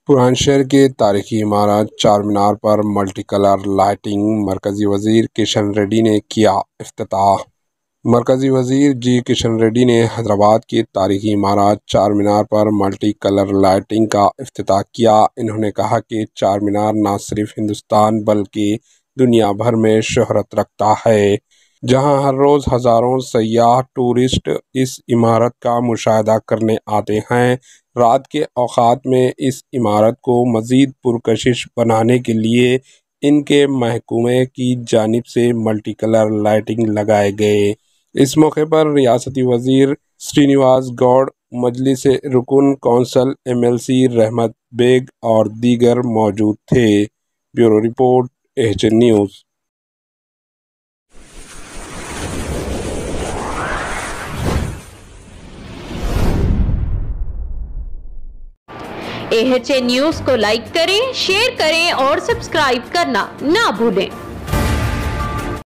پران شہر کے تاریخی عمارت چار مینار پر ملٹی کلر لائٹنگ، مرکزی وزیر کشن ریڈی نے کیا افتتاح۔ مرکزی وزیر جی کشن ریڈی نے حیدرآباد کی تاریخی عمارت چار مینار پر ملٹی کلر لائٹنگ کا افتتاح کیا۔ انہوں نے کہا کہ چار مینار نہ صرف ہندوستان بلکہ دنیا بھر میں شہرت رکھتا ہے، جہاں ہر روز ہزاروں سیاح ٹورسٹ اس عمارت کا مشاہدہ کرنے آتے ہیں۔ رات کے اوقات میں اس عمارت کو مزید پرکشش بنانے کے لیے ان کے محکمے کی جانب سے ملٹی کلر لائٹنگ لگائے گئے۔ اس موقع پر ریاستی وزیر سرینیواس گوڑ، مجلس رکن کونسل ایم ایل سی رحمت بیگ اور دیگر موجود تھے۔ Bureau report, H N news. H N news کو لائک کریں، شیئر کریں اور سبسکرائب کرنا نہ بھولیں۔